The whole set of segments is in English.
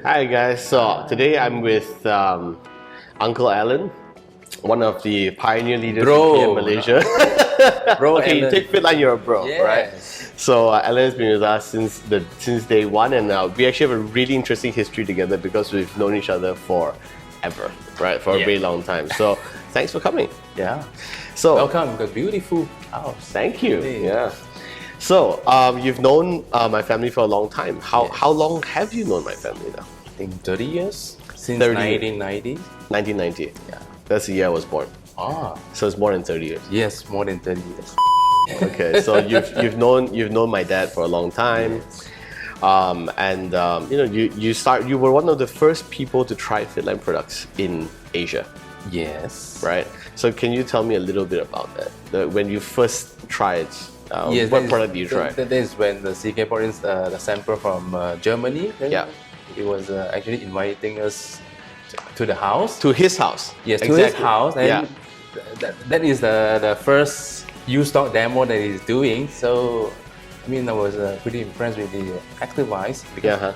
Hi guys, so today I'm with Uncle Allan, one of the pioneer leaders in PM Malaysia. Bro, okay, you take Fitline, you're a bro, yes. right? So Allan has been with us since day one, and we actually have a really interesting history together because we've known each other forever, right? For a very long time. So thanks for coming. Yeah. So welcome to the beautiful house. Thank you. Yeah. So you've known my family for a long time. How long have you known my family now? I think 30 years since 1990. 1990. Yeah. That's the year I was born. Ah. So it's more than 30 years. Yes, more than 30 years. Okay, so you've known my dad for a long time, you were one of the first people to try Fitline products in Asia. Yes. Right. So can you tell me a little bit about that? When you first tried, what product did you try? That is when the CK brought in the sample from Germany. Yeah. It was actually inviting us to the house. To his house. Yes, exactly. to his house. And that is the first U-Stock demo that he's doing. So, I mean, I was pretty impressed with the active eyes because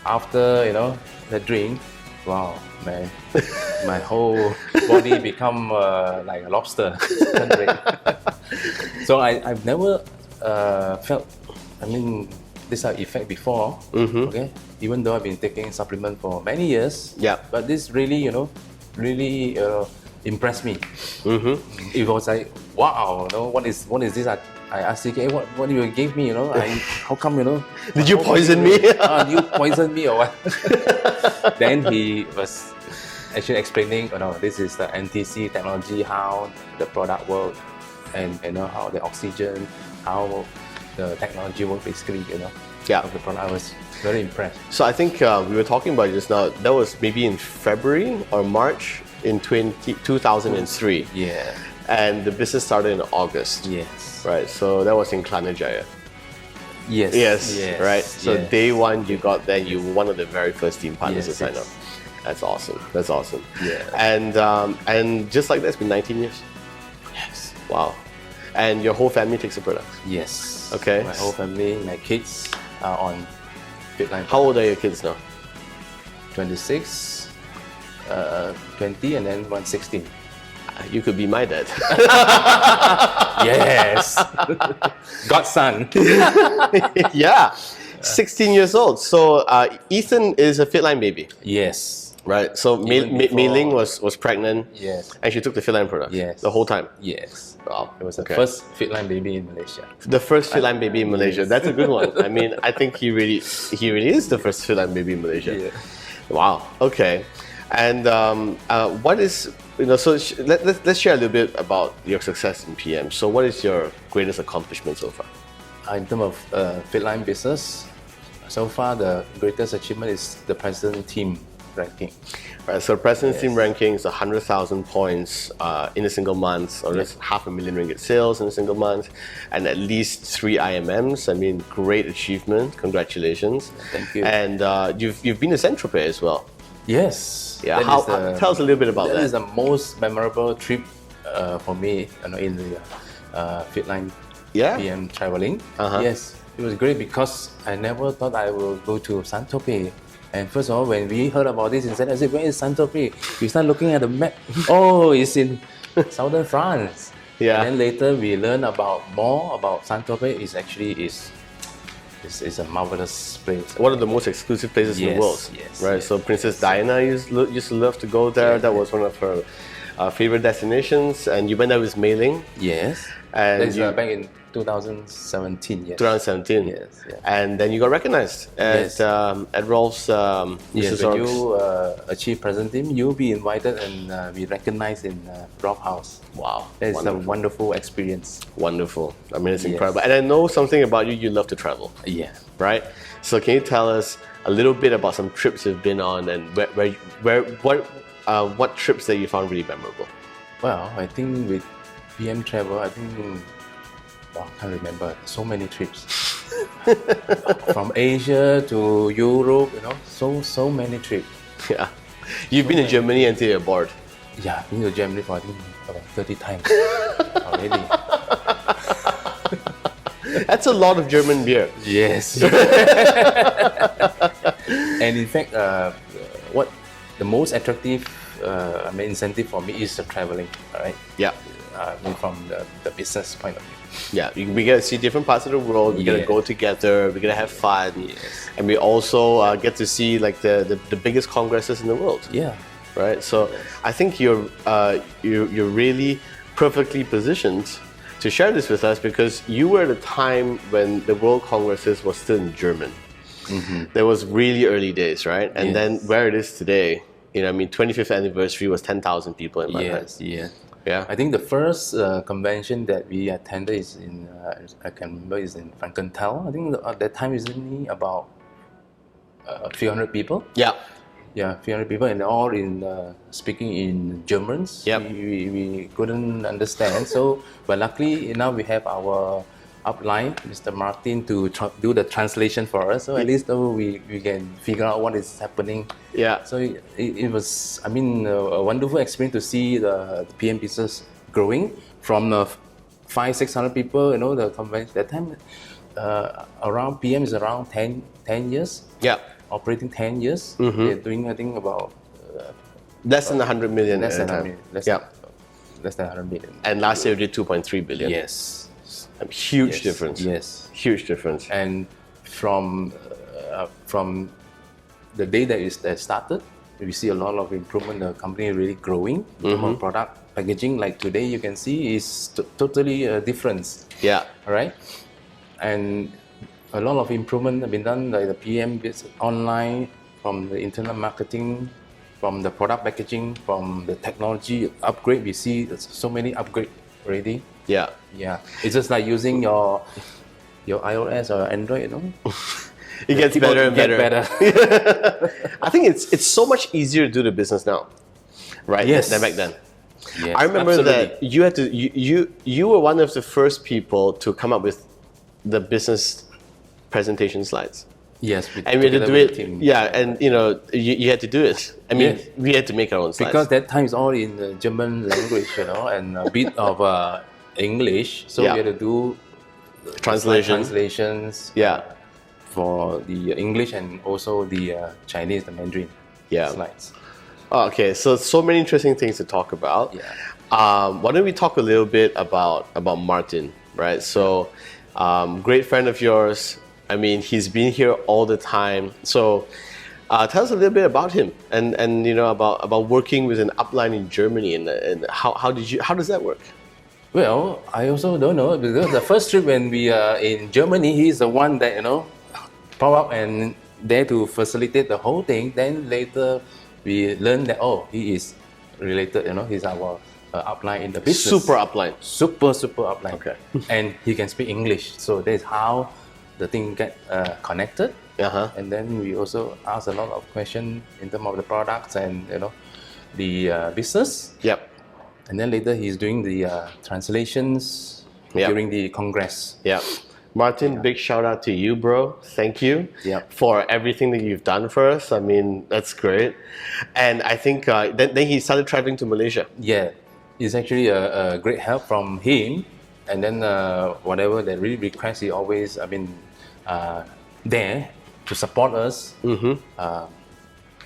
after, the drink, wow, man, my whole body become like a lobster. So I've never felt, this effect before. Okay, even though I've been taking supplement for many years. Yeah. But this really, really impressed me. It was like, wow, what is this? I asked CK, what do you give me? How come? Did you poison me? Did you poison me or what? Then he was actually explaining, this is the NTC technology, how the product works, and how the oxygen, how the technology works basically. Of the product. I was very impressed. So I think we were talking about it just now. That was maybe in February or March in 2003. Yeah. And the business started in August. Yes. Right. So that was in Klanajaya. Yes. Right. So day one you got there. You were one of the very first team partners to sign up. That's awesome. Yeah. And just like that, it's been 19 years. Yes. Wow. And your whole family takes the product. Yes. Okay. My whole family, my kids are on Fitline. How old are your kids now? 26, 20, and then 116. You could be my dad. Yes. Godson. Yeah. 16 years old. So Ethan is a Fitline baby. Yes. Right. So Mei Ling was pregnant. Yes. And she took the Fitline product. Yes. The whole time. Yes. Wow. It was the first Fitline baby in Malaysia. The first Fitline baby in Malaysia. That's a good one. I think he really is the first Fitline baby in Malaysia. Yeah. Wow. Okay. And what is So let's share a little bit about your success in PM. So what is your greatest accomplishment so far? In terms of Fitline business, so far the greatest achievement is the president team ranking. Right, so President's Team ranking is 100,000 points in a single month, or just $500,000 ringgit sales in a single month, and at least 3 IMMs. Great achievement. Congratulations. Thank you. And you've been to Saint-Tropez as well. Yes. Yeah. Tell us a little bit about that. That is the most memorable trip for me in the Fitline PM traveling. Yes. It was great because I never thought I would go to Saint-Tropez. And first of all, when we heard about this, I said, where is Saint-Tropez? We start looking at the map. Oh, it's in southern France. Yeah. And then later we learn more about Saint-Tropez. It's a marvelous place. One of the most exclusive places in the world. Yes. Right. So Princess Diana used to love to go there. That was one of her favorite destinations. And you went there with Mei Ling. Yes. And that's back in 2017. Yes. 2017. Yes. And then you got recognized at Rolf's. Yes. When you achieve president team, you'll be invited and be recognized in Rolf House. Wow. It's a wonderful experience. Wonderful. It's incredible. And I know something about you. You love to travel. Yeah. Right. So can you tell us a little bit about some trips you've been on and what trips that you found really memorable? Well, I think with PM travel, I can't remember. So many trips. From Asia to Europe, so many trips. Yeah. You've been to Germany until you're bored. Yeah, I've been to Germany for about 30 times already. That's a lot of German beer. Yes. And in fact, what the most attractive incentive for me is the traveling, right? Yeah. From the business point of view. Yeah, we get to see different parts of the world. We get to go together. We get to have fun, and we also get to see like the biggest congresses in the world. Yeah. Right. So I think you're really perfectly positioned to share this with us because you were at a time when the World Congresses was still in German. There was really early days, right? And then where it is today, 25th anniversary was 10,000 people in my head. Yeah. I think the first convention that we attended is in, I can remember, is in Frankenthal. I think at that time is only about 300 people. Yeah, 300 people, and all in speaking in Germans. We couldn't understand. So, but luckily now we have our upline, Mr. Martin, to do the translation for us. So at least we can figure out what is happening. Yeah. So it was, a wonderful experience to see the PM business growing from 500-600 people. The convention that time around PM is around 10 years. Yeah. Operating 10 years. They're doing, I think, about less than 100 million. Less than 100 million. And last year we did 2.3 billion. Yes. A huge difference. Yes. Huge difference. And from the day that it started, we see a lot of improvement. The company really growing. From product packaging, like today you can see, is totally a difference. Yeah. All right. And a lot of improvement have been done by the PM business online, from the internal marketing, from the product packaging, from the technology upgrade. We see so many upgrades already. Yeah. It's just like using your iOS or Android, It gets better and better. I think it's so much easier to do the business now, right? Yes. Than back then. Yes, I remember that you had to you were one of the first people to come up with the business presentation slides. Yes, and we had to do it. Yeah, and you had to do it. We had to make our own slides because that time is all in the German language, and a bit of English. So we had to do translations. For the English and also the Chinese, the Mandarin slides. Okay, so many interesting things to talk about. Why don't we talk a little bit about Martin, right? So, great friend of yours. He's been here all the time. So, tell us a little bit about him and about working with an upline in Germany and how does that work? Well, I also don't know because the first trip when we are in Germany, he's the one that pop up and there to facilitate the whole thing. Then later we learned that he is related. He's our upline in the business. Super upline. Super upline. Okay. And he can speak English, so that's how the thing get connected. And then we also ask a lot of questions in terms of the products and the business. Yep. And then later he's doing the translations during the Congress. Yeah. Martin, big shout out to you, bro. Thank you for everything that you've done for us. That's great. And I think then he started traveling to Malaysia. Yeah, it's actually a great help from him. And then whatever they really request, he always, there to support us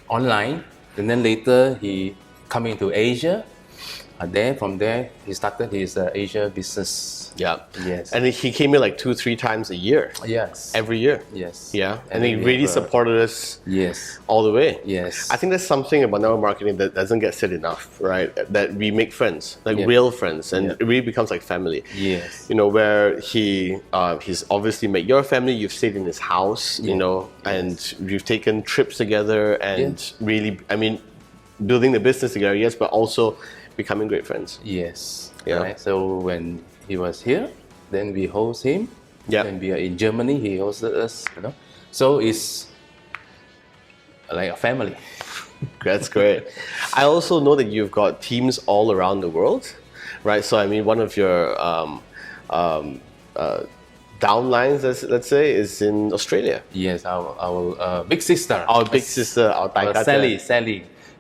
online. And then later he coming to Asia. From there, he started his Asia business. Yeah. Yes. And he came here like 2-3 times a year. Yes. Every year. Yes. Yeah. And he really supported us. Yes. All the way. Yes. I think there's something about network marketing that doesn't get said enough, right? That we make friends, like real friends, and it really becomes like family. Yes. Where he's obviously met your family. You've stayed in his house, and you've taken trips together, and really, building the business together, yes, but also becoming great friends. Yes. Yeah. Right. So when he was here, then we host him. Yeah. When we are in Germany, he hosted us. So it's like a family. That's great. I also know that you've got teams all around the world, right? So one of your downlines, let's say, is in Australia. Yes, our big sister. Our big sister, our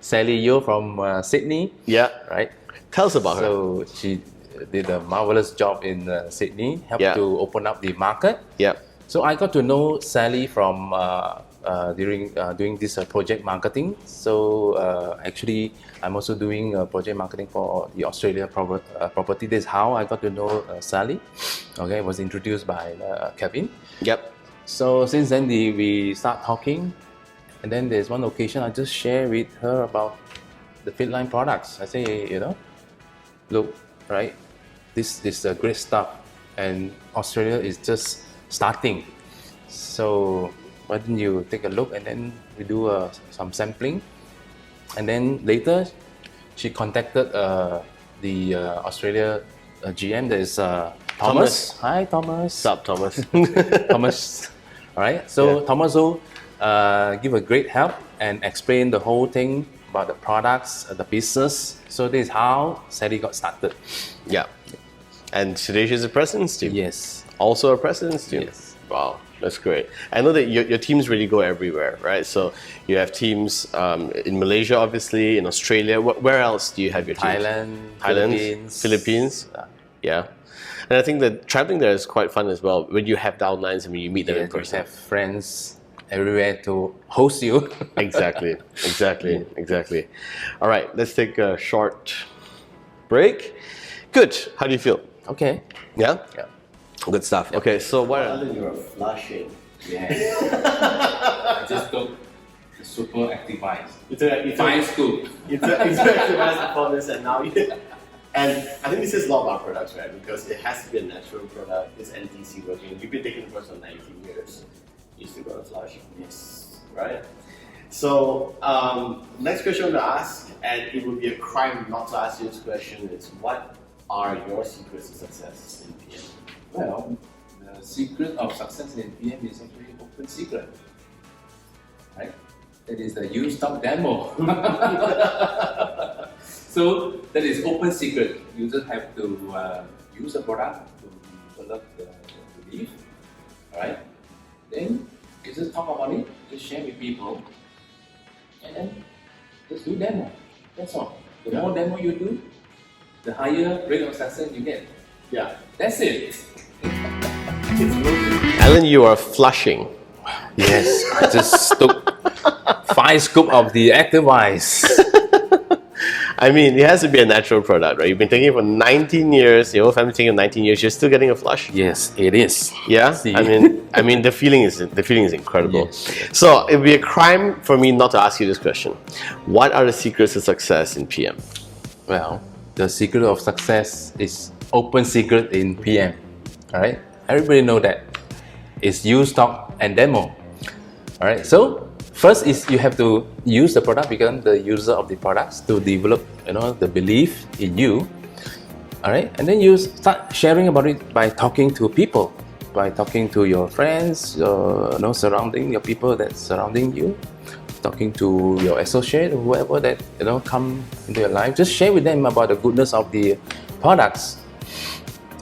Sally Yo from Sydney. Yeah. Right. Tell us about her. So she did a marvelous job in Sydney, helped to open up the market. Yeah. So I got to know Sally from during doing this project marketing. So actually, I'm also doing project marketing for the Australia property. That's how I got to know Sally. Okay, I was introduced by Kevin. Yep. So since then we start talking, and then there's one occasion I just share with her about the Fitline products. I say, look, right, this is great stuff, and Australia is just starting. So why don't you take a look, and then we do some sampling, and then later she contacted the Australia GM. That is Thomas. Hi, Thomas. What's up, Thomas? Thomas. All right. So Thomas will give a great help and explain the whole thing about the products, the business. So this is how Sally got started. Yeah. And today she's a president's team. Yes. Also a president's team. Yes. Wow, that's great. I know that your teams really go everywhere, right? So you have teams in Malaysia, obviously, in Australia. Where else do you have your teams? Thailand, Philippines. Yeah. And I think that traveling there is quite fun as well. When you have downlines, I mean, you meet them in person. You have friends everywhere to host you. Exactly. All right, let's take a short break. Good. How do you feel? Okay. Yeah? Yeah. Good stuff. Yep. Okay, so what are you flushing? Yes. I just took the super activized. Fine scoop. It's activized for this, and now and I think this is a lot of our products, right? Because it has to be a natural product. It's NTC working. You've been taking it for 19 years. You still got a flush. Yes. Right? So, next question I'm going to ask, and it would be a crime not to ask you this question, is what are your secrets to success in PM? Well, the secret of success in PM is actually open secret. Right? That is the use stock demo. So that is open secret. You just have to use a product to develop the belief. Alright? Then you just talk about it, just share with people, and then just do demo. That's all. The more demo you do, the higher rate of success you get. Yeah. That's it. Allan, you are flushing. Yes, I just took 5 scoops of the Activize. I mean, it has to be a natural product, right? You've been taking it for 19 years. Your whole family taking it for 19 years. You're still getting a flush. Yes, it is. Yeah. See? I mean, the feeling is incredible. Yes. So it would be a crime for me not to ask you this question. What are the secrets to success in PM? Well, the secret of success is open secret in PM. All right, everybody know that. It's use, stock, and demo. All right. So first is you have to use the product, become the user of the products to develop, the belief in you. All right, and then you start sharing about it by talking to people, by talking to your friends, surrounding your people that surrounding you, talking to your associate, whoever that come into your life. Just share with them about the goodness of the products,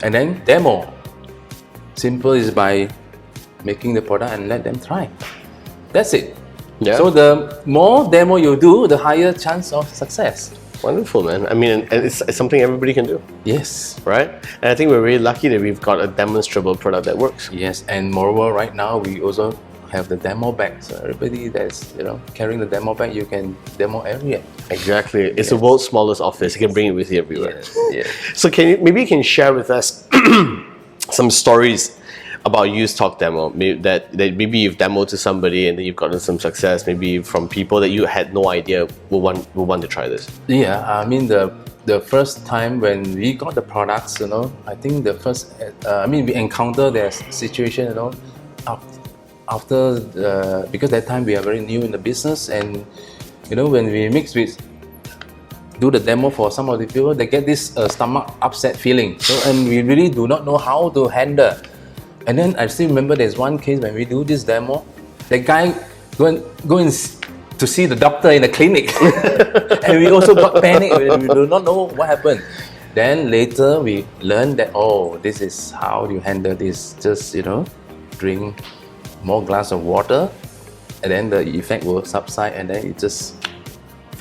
and then demo. Simple is by making the product and let them try. That's it. Yeah. So the more demo you do, the higher chance of success. Wonderful, man. I mean, and it's something everybody can do. Yes. Right? And I think we're really lucky that we've got a demonstrable product that works. Yes, and moreover, right now we also have the demo bag. So everybody that's carrying the demo bag, you can demo everywhere. Exactly. It's the world's smallest office. You can bring it with you everywhere. Yes. So maybe you can share with us some stories about use talk demo that maybe you've demoed to somebody and then you've gotten some success, maybe from people that you had no idea will want to try this. Yeah, I mean the first time when we got the products, I think the first, we encounter the situation, after because that time we are very new in the business, and when we do the demo for some of the people, they get this stomach upset feeling. So, and we really do not know how to handle. And then I still remember there's one case when we do this demo, the guy go in to see the doctor in the clinic, and we also got panic. We do not know what happened. Then later we learned that this is how you handle this. Just drink more glass of water, and then the effect will subside, and then it just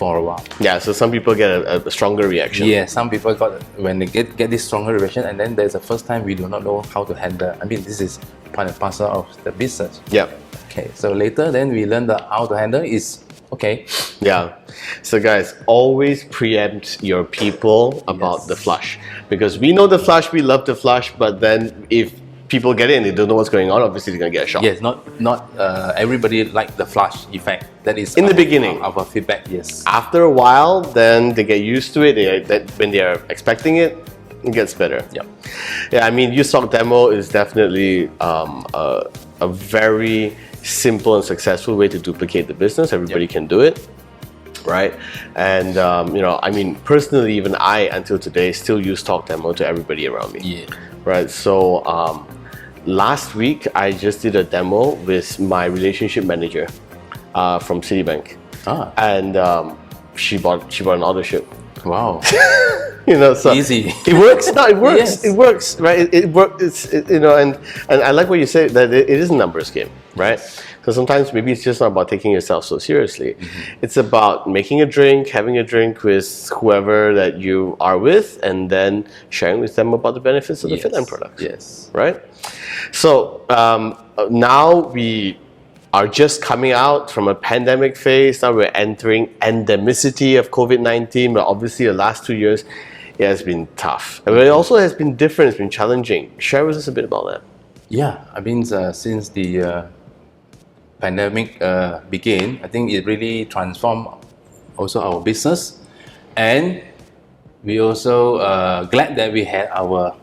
for a while. Yeah, so some people get a stronger reaction. Yeah, some people when they get this stronger reaction, and then there's the first time we do not know how to handle. I mean, this is part and parcel of the business. Yeah. Okay, so later then we learn how to handle is okay. Yeah. So guys, always preempt your people about the flush, because we know the flush, we love the flush, but then if people get in, they don't know what's going on, obviously they're gonna get a shock. Yes, not everybody like the flush effect. That is in the beginning. Our feedback, yes. After a while, then they get used to it. When they are expecting it, it gets better. Yep. Yeah, I mean, stock demo is definitely a very simple and successful way to duplicate the business. Everybody can do it, right? And I mean, personally, even I, until today, still use stock demo to everybody around me. Yeah. Right. So last week, I just did a demo with my relationship manager from Citibank, and she bought an auto-ship. Wow. So easy. It works. No, it works. Yes. It works, right? It works. And I like what you say, that it is a numbers game, right? So sometimes maybe it's just not about taking yourself so seriously. It's about making a drink, having a drink with whoever that you are with, and then sharing with them about the benefits of the Fitline products. Yes. Right. So now we are just coming out from a pandemic phase. Now we're entering endemicity of COVID-19, but obviously the last 2 years, it has been tough. But it also has been different, it's been challenging. Share with us a bit about that. Yeah, I mean, since the pandemic began, I think it really transformed also our business. And we also glad that we had our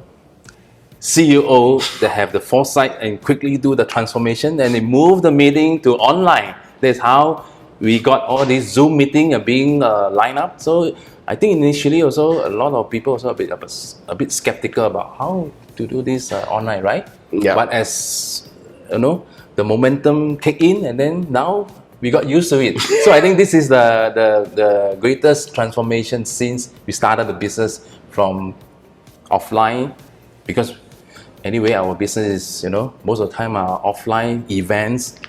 CEO that have the foresight and quickly do the transformation, and they move the meeting to online. That's how we got all these Zoom meeting being lined up. So I think initially also a lot of people also a bit skeptical about how to do this online, right? Yeah. But as you know, the momentum kick in, and then now we got used to it. So I think this is the greatest transformation since we started the business from offline, because anyway, our business is, most of the time are offline events,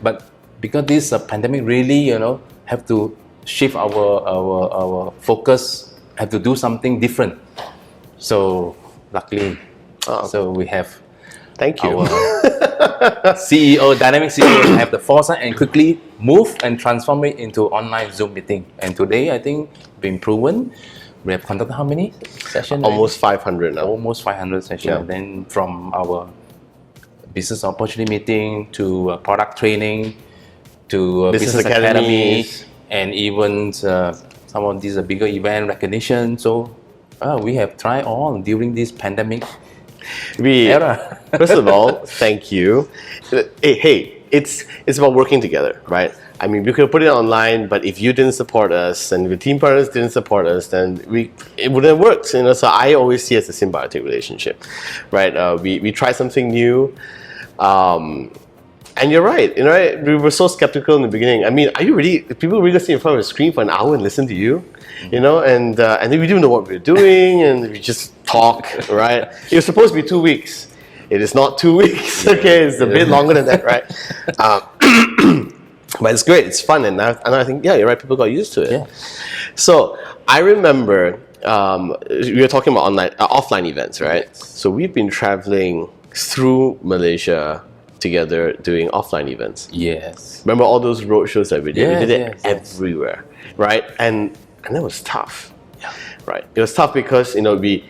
but because this pandemic really, have to shift our focus, have to do something different. So luckily, so we have Thank you. Our CEO, dynamic CEO, have the foresight and quickly move and transform it into online Zoom meeting. And today, I think, been proven. We have conducted how many sessions? Almost 500 now. Almost 500 sessions. Yeah. And then from our business opportunity meeting to product training to business academy, and even some of these bigger event recognition. So we have tried all during this pandemic era. First of all, thank you. Hey, it's about working together, right? I mean, we could put it online, but if you didn't support us and the team partners didn't support us, then it wouldn't have worked. So I always see it as a symbiotic relationship, right? We try something new, and you're right. We were so skeptical in the beginning. I mean, people really sit in front of a screen for an hour and listen to you, and then we didn't know what we were doing, and we just talk, right? It was supposed to be 2 weeks. It is not 2 weeks. Okay, it's a bit longer than that, right? But it's great, it's fun, and I think, yeah, you're right, people got used to it. Yeah. So I remember we were talking about offline events, right? Yes. So we've been traveling through Malaysia together doing offline events. Yes. Remember all those road shows that we did? Yes, we did it yes. everywhere, right? And that was tough. Yeah. Right. It was tough because we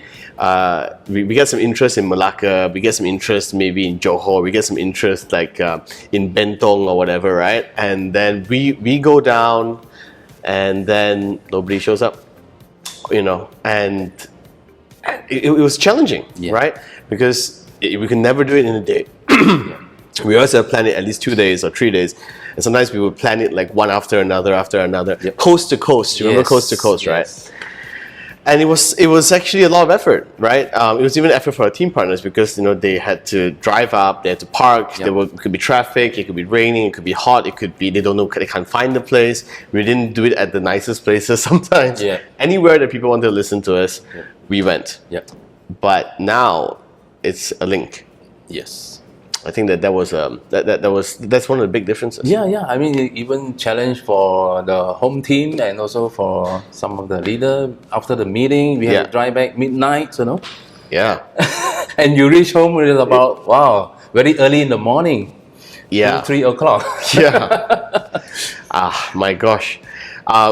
get some interest in Mereka, we get some interest maybe in Johor, we get some interest like in Bentong or whatever, right? And then we go down, and then nobody shows up, and it was challenging, Yeah. right? Because we can never do it in a day. We always have planned it at least 2 days or 3 days, and sometimes we would plan it like one after another, Yep. coast to coast. You remember coast to coast, right? Yes. And it was actually a lot of effort, right? It was even effort for our team partners because they had to drive up, they had to park. Yep. It could be traffic, it could be raining, it could be hot, it could be they don't know, they can't find the place. We didn't do it at the nicest places sometimes. Yeah. Anywhere that people wanted to listen to us, we went. Yep. But now it's a link. Yes. I think that's one of the big differences. Yeah. I mean, even challenge for the home team and also for some of the leader after the meeting, we have to drive back midnight, Yeah. And you reach home it is about very early in the morning. Yeah. 3 o'clock. Yeah. My gosh.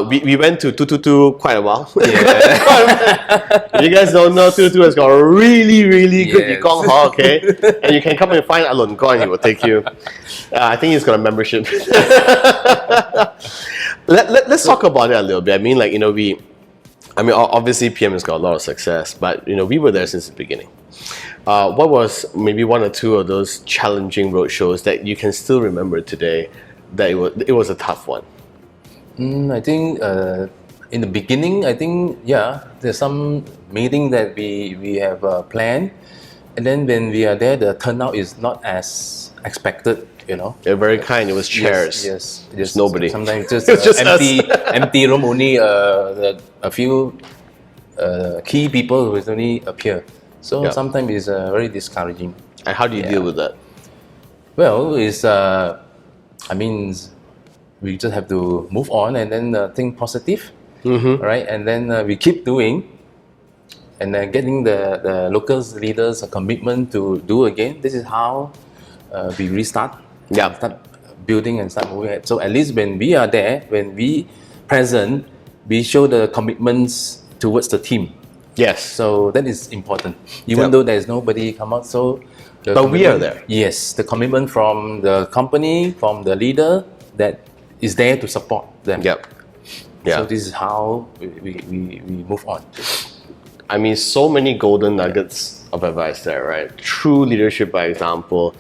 We went to 222 quite a while. Yeah. You guys don't know, 222 has got a really, really good Yikong Hall, okay? And you can come and find Allan Chen, he will take you. I think he's got a membership. Let's talk about it a little bit. I mean, obviously PM has got a lot of success, but we were there since the beginning. What was maybe one or two of those challenging road shows that you can still remember today that it was a tough one? I think in the beginning, there's some meeting that we have planned, and then when we are there, the turnout is not as expected. They're very kind. It was chairs. Yes. Just nobody. Sometimes just, just empty room. Only a few key people will only appear. So sometimes it's very discouraging. And how do you deal with that? Well, we just have to move on and then think positive, right? And then we keep doing, and then getting the local leaders a commitment to do again. This is how we restart. Start building and start moving ahead. So at least when we are there, when we present, we show the commitments towards the team. Yes. So that is important. Even though there is nobody come out, but we are there. Yes, the commitment from the company, from the leader that is there to support them. So this is how we move on. I mean, so many golden nuggets of advice there, right? True leadership by example.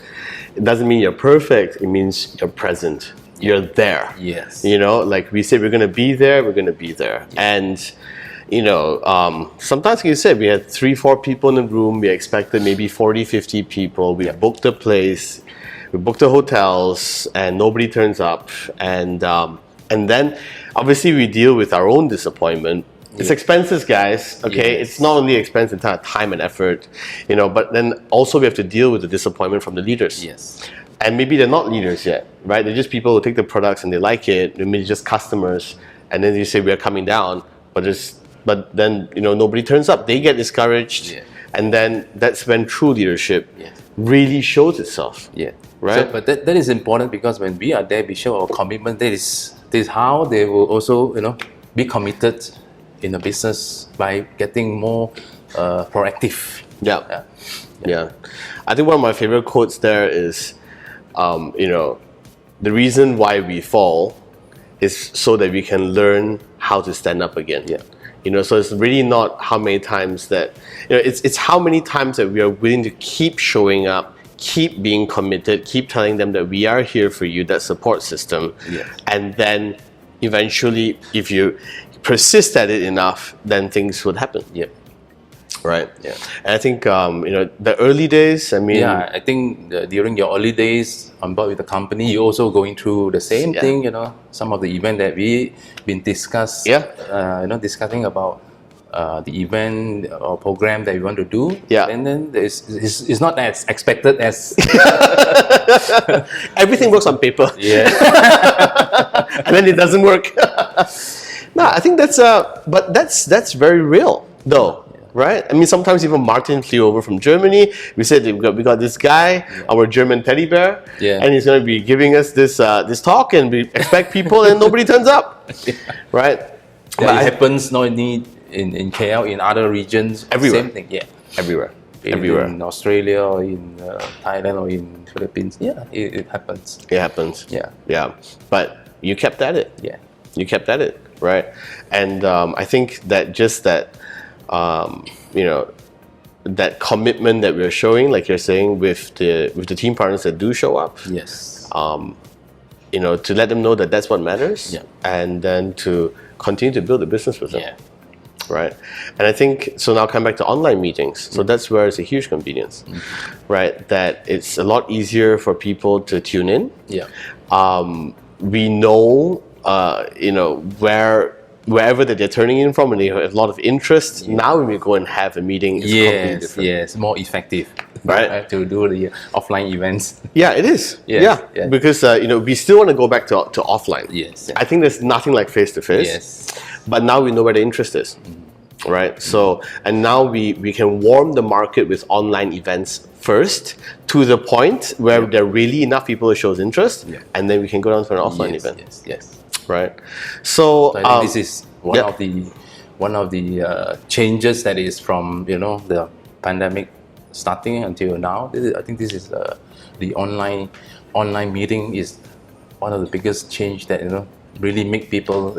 It doesn't mean you're perfect. It means you're present. You're there. Yes. Like we say, we're going to be there. We're going to be there. And sometimes, like you said, we had 3-4 people in the room. We expected maybe 40-50 people. We booked a place. We booked the hotels, and nobody turns up. And then, obviously, we deal with our own disappointment. It's expenses, guys. Okay, it's not only expense in time and effort, but then also we have to deal with the disappointment from the leaders. Yes. And maybe they're not leaders yet, right? They're just people who take the products and they like it. Maybe just customers, and then you say we're coming down, but then nobody turns up. They get discouraged, and then that's when true leadership really shows itself. Yeah. Right. So, but that is important because when we are there, we show our commitment. This is how they will also be committed in the business by getting more proactive. Yeah. I think one of my favorite quotes there is, the reason why we fall is so that we can learn how to stand up again. So it's really not how many times that, it's how many times that we are willing to keep showing up, keep being committed, keep telling them that we are here for you, that support system. And then eventually, if you persist at it enough, then things would happen. Right. And I think the early days. I think during your early days on board with the company, you're also going through the same thing. Some of the event that we been discussing about the event or program that we want to do. And then it's not as expected as everything works on paper. And then it doesn't work. No, I think that's very real though. Right? I mean, sometimes even Martin flew over from Germany. We said we got this guy, our German teddy bear, and he's going to be giving us this talk, and we expect people, and nobody turns up. Right? It happens not only in KL, in other regions. Everywhere. Same thing. Everywhere. In Australia or in Thailand or in Philippines. It happens. It happens. But you kept at it. You kept at it. Right? And I think that just that. That commitment that we're showing, like you're saying, with the team partners that do show up. To let them know that that's what matters, and then to continue to build a business with them. Right. And I think so. Now come back to online meetings. So that's where it's a huge convenience, right? That it's a lot easier for people to tune in. We know, wherever that they're turning in from, and they have a lot of interest. Now when we go and have a meeting, it's completely different. More effective. right? To do the offline events. Yeah, it is. Yes, yeah, because we still want to go back to offline. Yes. I think there's nothing like face to face. Yes. But now we know where the interest is, right? So, and now we can warm the market with online events first to the point where there are really enough people who shows interest, and then we can go down to an offline event. Yes. Right. So I think this is one of the changes that is from the pandemic starting until now. I think this is the online meeting is one of the biggest change that really make people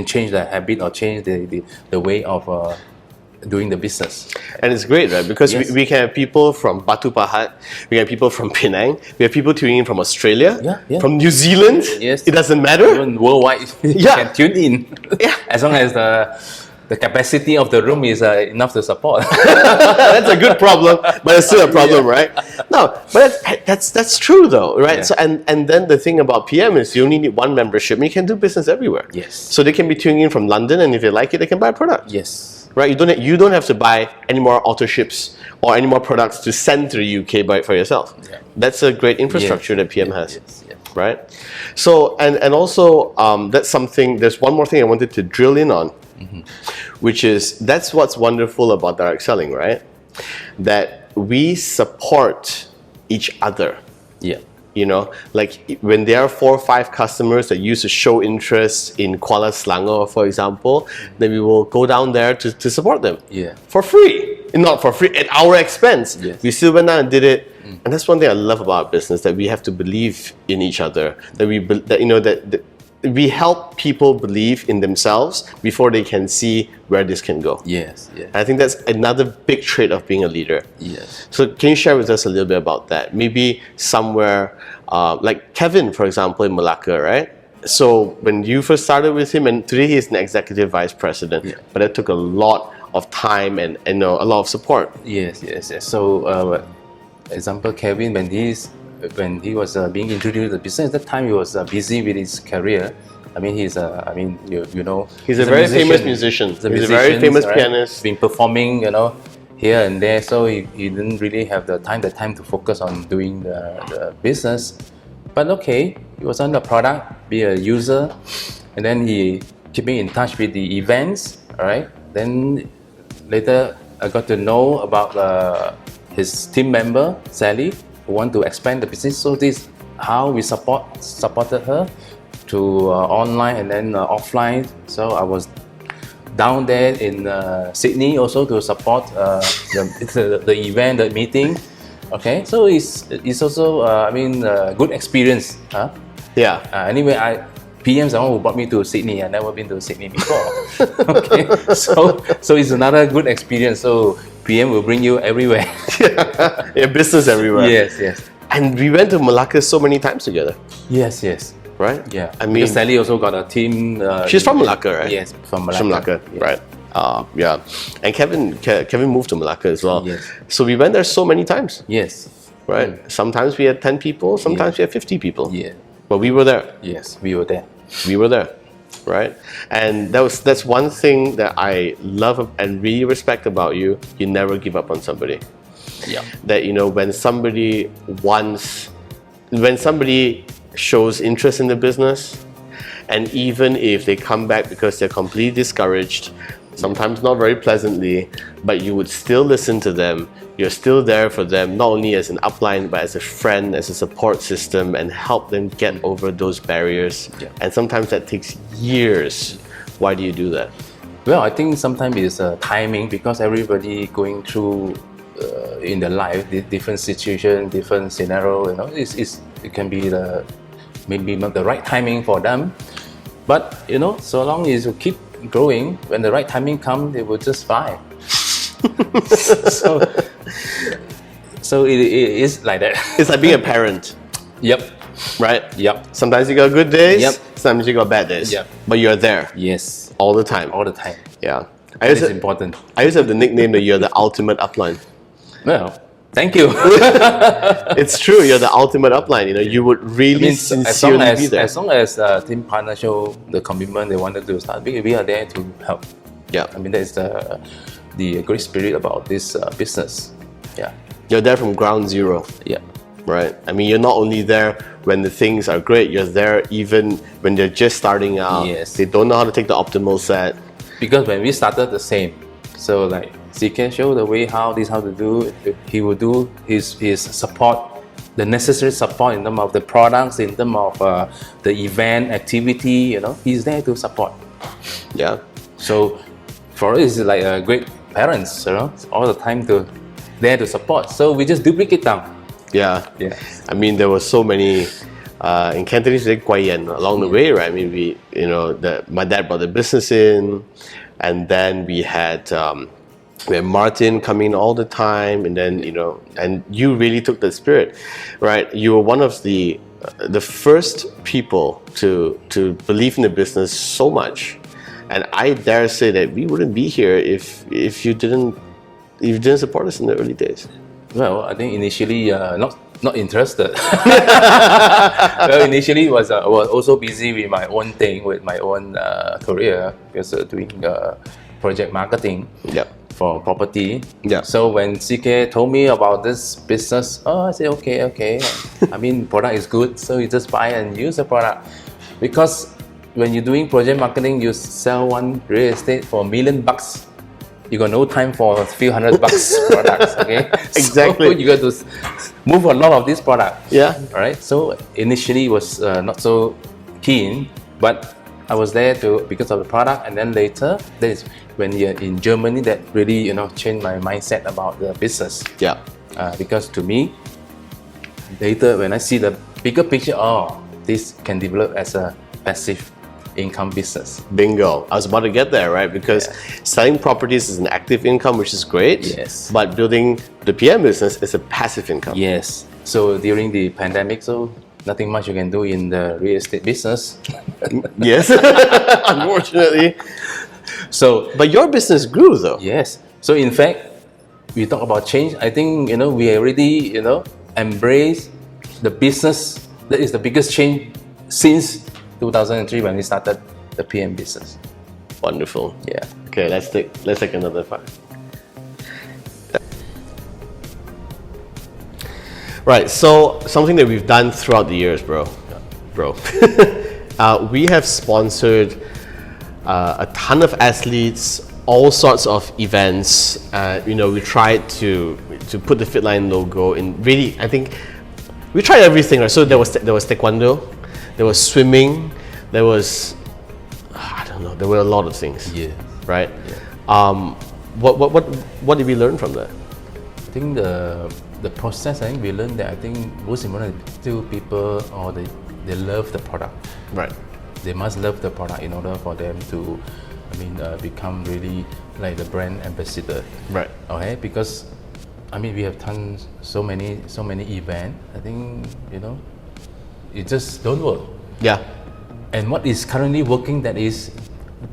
change their habit or change the way of doing the business. And it's great, right? Because we can have people from Batu Pahat, we have people from Penang, we have people tuning in from Australia, from New Zealand. Yes. It doesn't matter. Even worldwide, you can tune in. As long as the capacity of the room is enough to support. That's a good problem, but it's still a problem, right? No, but that's true though, right? Yeah. So and then the thing about PM is you only need one membership and you can do business everywhere. Yes. So they can be tuning in from London, and if they like it, they can buy a product. Yes. Right? You don't have to buy any more auto ships or any more products to send to the UK for yourself. Yeah. That's a great infrastructure that PM has. Yes. Right? So and also that's something. There's one more thing I wanted to drill in on, which is that's what's wonderful about direct selling, right? That we support each other. Yeah. Like when there are 4 or 5 customers that used to show interest in Kuala Selangor, for example, then we will go down there to support them. Yeah. For free. Not for free, at our expense. Yes. We still went down and did it. And that's one thing I love about our business, that we have to believe in each other. That we help people believe in themselves before they can see where this can go. Yes. I think that's another big trait of being a leader. Yes. So can you share with us a little bit about that? Maybe somewhere, like Kevin, for example, in Mereka, right? So when you first started with him, and today he's an executive vice president, but it took a lot of time and a lot of support. Yes. So, example, Kevin, when he was being introduced to the business, at that time he was busy with his career. I mean, he's he's a very famous musician. He's a very famous pianist. Been performing, here and there. So he didn't really have the time to focus on doing the business. But okay, he was on the product, be a user, and then he keeping in touch with the events. All right. Then later I got to know about his team member Sally, who want to expand the business. So this how we supported her to online and then offline. So I was down there in Sydney also to support the event, the meeting. Okay, so it's also a good experience. Yeah. Anyway, PM's the one who brought me to Sydney. I've never been to Sydney before. Okay, so it's another good experience. So PM will bring you everywhere. Yeah, business everywhere. Yes. And we went to Malacca so many times together. Yes. Right? Yeah. I mean, because Sally also got a team. She's from Malacca, right? Yes, from Malacca. She's from Malacca, yes. right? Yeah. And Kevin moved to Malacca as well. Yes. So we went there so many times. Yes. Right? Sometimes we had 10 people, sometimes we had 50 people. Yeah. But we were there. Yes, we were there. We were there. Right? And that's one thing that I love and really respect about you. You never give up on somebody. Yeah. That when somebody shows interest in the business, and even if they come back because they're completely discouraged, sometimes not very pleasantly, but you would still listen to them. You're still there for them, not only as an upline, but as a friend, as a support system, and help them get over those barriers. Yeah. And sometimes that takes years. Why do you do that? Well, I think sometimes it's timing, because everybody going through in their life, different situation, different scenario. It can be maybe not the right timing for them. But so long as you keep growing, when the right timing comes, they will just fly. So it is like that. It's like being a parent. Yep. Right? Yep. Sometimes you got good days. Yep. Sometimes you got bad days. Yep. But you're there. Yes. All the time. All the time. Yeah. It's important. I used to have the nickname that you're the ultimate upline. Well, thank you. It's true. You're the ultimate upline. You would really sincerely be there. As long as team partner show the commitment they wanted to start, we are there to help. Yeah. That is the great spirit about this business. Yeah. You're there from ground zero. Yeah. Right. I mean, you're not only there when the things are great, you're there even when they're just starting out. Yes. They don't know how to take the optimal set. Because when we started the same, so like CK show the way how to do, he will do his support, the necessary support in terms of the products, in terms of the event activity, he's there to support. Yeah. So for us, it's like a great parents, all the time there to support. So we just duplicate them. Yeah. I mean, there were so many in Cantonese along the way, right? I mean, my dad brought the business in, and then we had Martin coming all the time, and then and you really took the spirit, right? You were one of the first people to believe in the business so much, and I dare say that we wouldn't be here if you didn't support us in the early days. Well, I think initially not interested. Well, initially was also busy with my own thing, with my own career, because doing project marketing for property. Yeah. So when CK told me about this business, I said okay. I mean, product is good, so you just buy and use the product. Because when you're doing project marketing, you sell one real estate for $1 million. You got no time for a few $100 products, okay? Exactly. So you got to move a lot of this product. Yeah. All right. So initially was not so keen, but I was there because of the product, and then later, that is when you're in Germany that really changed my mindset about the business. Yeah. Because to me, later when I see the bigger picture, this can develop as a passive income business. Bingo. I was about to get there, right? Because selling properties is an active income, which is great. Yes. But building the PM business is a passive income. Yes. So during the pandemic, so nothing much you can do in the real estate business. Yes. Unfortunately. So, but your business grew though. Yes. So in fact, we talk about change. I think we already embrace the business. That is the biggest change since 2003 when we started the PM business. Wonderful. Yeah. Okay, let's take another part. Right. So something that we've done throughout the years, bro. We have sponsored a ton of athletes, all sorts of events. We tried to put the Fitline logo in. Really, I think we tried everything. Right. So there was taekwondo. There was swimming, there was, I don't know, there were a lot of things. Yeah. Right? Yeah. What did we learn from that? I think the process, I think we learned that I think most important to people, or they love the product. Right. They must love the product in order for them to, become really like the brand ambassador. Right. Okay, because we have done so many events. I think it just don't work. Yeah. And what is currently working, that is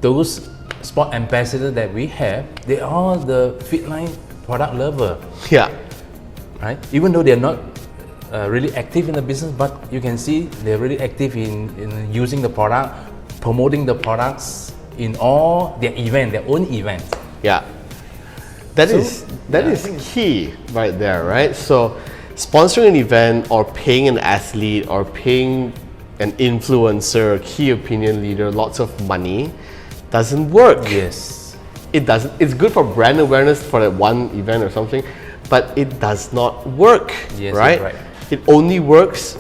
those sport ambassadors that we have, they are the Fitline product lover. Yeah. Right? Even though they're not really active in the business, but you can see they're really active in using the product, promoting the products in all their own events. Yeah. That is key right there, right? So sponsoring an event or paying an athlete or paying an influencer, key opinion leader, lots of money doesn't work. Yes. It doesn't. It's good for brand awareness for that one event or something, but it does not work. Yes, right? Right. It only works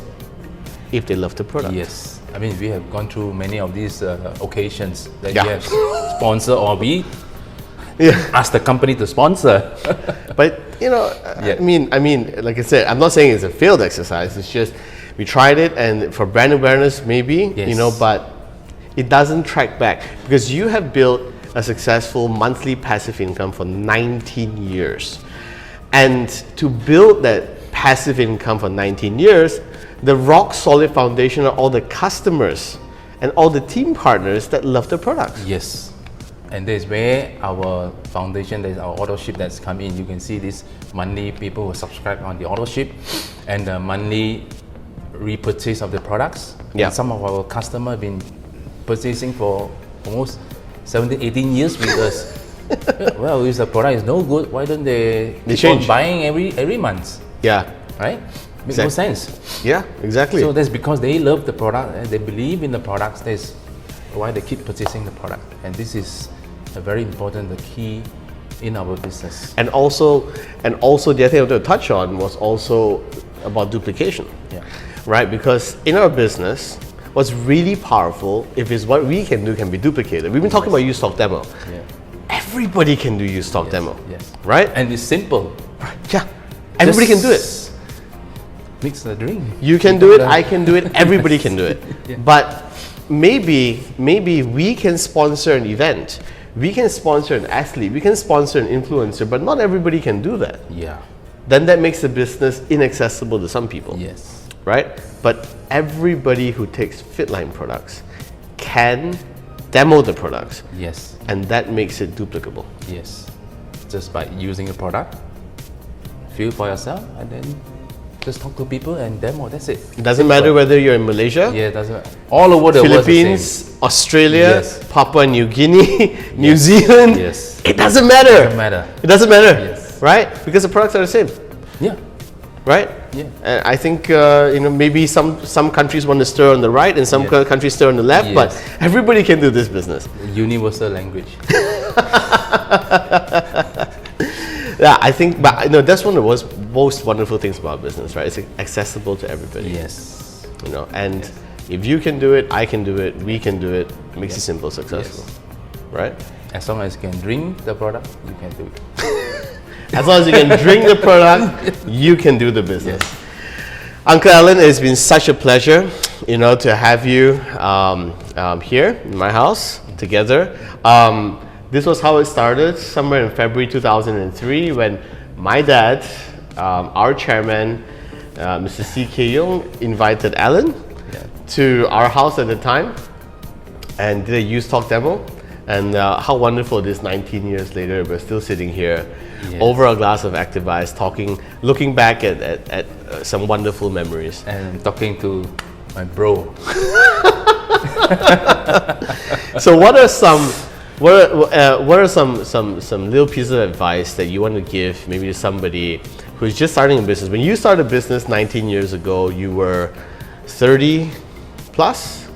if they love the product. Yes. We have gone through many of these occasions that we have sponsored, or we ask the company to sponsor. But I mean, like I said, I'm not saying it's a failed exercise. It's just we tried it, and for brand awareness, maybe but it doesn't track back, because you have built a successful monthly passive income for 19 years, and to build that passive income for 19 years, the rock solid foundation are all the customers and all the team partners that love the products. Yes. And that's where our foundation, there's our auto-ship that's come in. You can see this monthly people who subscribe on the auto-ship, and the monthly repurchase of the products. Yeah. And some of our customers have been purchasing for almost 17, 18 years with us. Well, if the product is no good, why don't they keep change. on buying every month? Yeah. Right? Makes no sense. Yeah, exactly. So that's because they love the product and they believe in the products. That's why they keep purchasing the product. And this is a very important, the key in our business. And also the other thing I wanted to touch on was also about duplication. Yeah. Right? Because in our business, what's really powerful if it's what we can do can be duplicated. We've been talking about use stock demo. Yeah. Everybody can do use stock demo. Yes. Right? And it's simple. Yeah. Everybody can do it. Mix the drink. You can do it, I can do it, everybody can do it. Yeah. But maybe we can sponsor an event. We can sponsor an athlete, we can sponsor an influencer, but not everybody can do that. Yeah. Then that makes the business inaccessible to some people. Yes. Right? But everybody who takes Fitline products can demo the products. Yes. And that makes it duplicable. Yes. Just by using a product, feel for yourself, and then just talk to people and demo. That's it. It doesn't matter whether you're in Malaysia, Yeah, it doesn't matter. All over the world. Philippines, Australia, Yes. Papua New Guinea, New Zealand. Yes. It doesn't matter. Doesn't matter. It doesn't matter. Yes. Right? Because the products are the same. Yeah. Right? Yeah. And I think maybe some countries want to stir on the right and some Yes. countries stir on the left, but Yes. everybody can do this business. Universal language. Yeah, I think, but that's one of the most wonderful things about business, right? It's accessible to everybody. Yes. And if you can do it, I can do it, we can do it. It makes it simple, successful, right? As long as you can drink the product, you can do it. As long as you can drink the product, you can do the business. Uncle Allan, it's been such a pleasure, to have you here in my house together. This was how it started, somewhere in February 2003, when my dad, our chairman, Mr. C.K. Young, invited Allan to our house at the time and did a youth talk demo. And how wonderful it is 19 years later, we're still sitting here over a glass of Active Ice, talking, looking back at some wonderful memories. And talking to my bro. So what are some little pieces of advice that you want to give maybe to somebody who's just starting a business? When you started a business 19 years ago, you were 30 plus?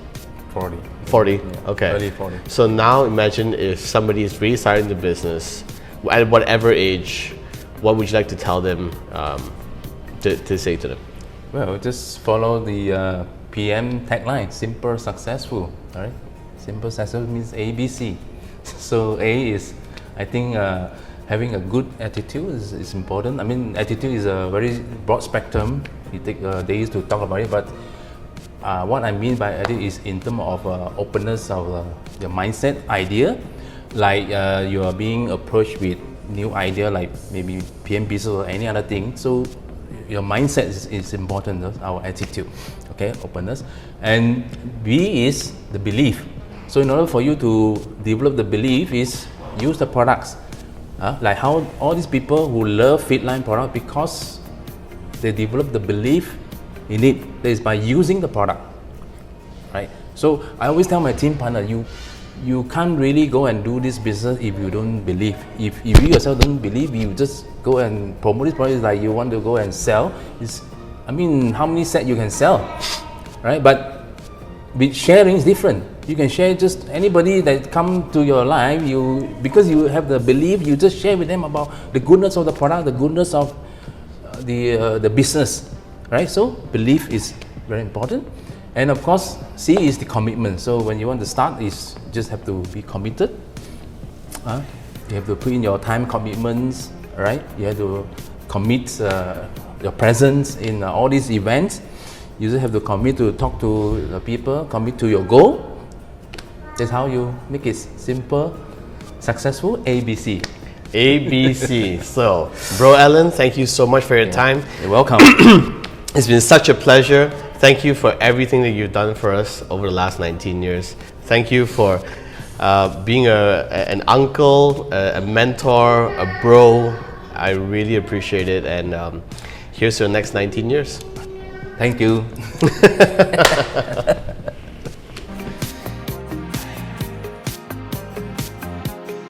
40. 40, Yeah. okay. Early 40. So now imagine if somebody is really starting the business, at whatever age, what would you like to tell them, to say to them? Well, just follow the PM tagline, Simple.Successful. All right? Simple.Successful means ABC. So A is, I think, having a good attitude is important. I mean, attitude is a very broad spectrum. We take days to talk about it, but what I mean by attitude is in terms of openness of your mindset, idea. Like you are being approached with new idea, like maybe PM business or any other thing. So your mindset is important, our attitude, okay, openness. And B is the belief. So in order for you to develop the belief is use the products. Like how all these people who love Fitline product because they develop the belief in it. That is by using the product, right? So I always tell my team partner, you can't really go and do this business if you don't believe. If you yourself don't believe, you just go and promote this product like you want to go and sell. I mean, how many sets you can sell, right? But with sharing is different. You can share just anybody that come to your life. Because you have the belief, you just share with them about the goodness of the product, the goodness of the business, right? So belief is very important. And of course, C is the commitment. So when you want to start, is just have to be committed. You have to put in your time commitments, right? You have to commit your presence in all these events. You just have to commit to talk to the people, commit to your goal. That's how you make it simple, successful, ABC. ABC. So, Bro Allan, thank you so much for your time. You're welcome. It's been such a pleasure. Thank you for everything that you've done for us over the last 19 years. Thank you for being an uncle, a mentor, a bro. I really appreciate it. And here's to the next 19 years. Thank you.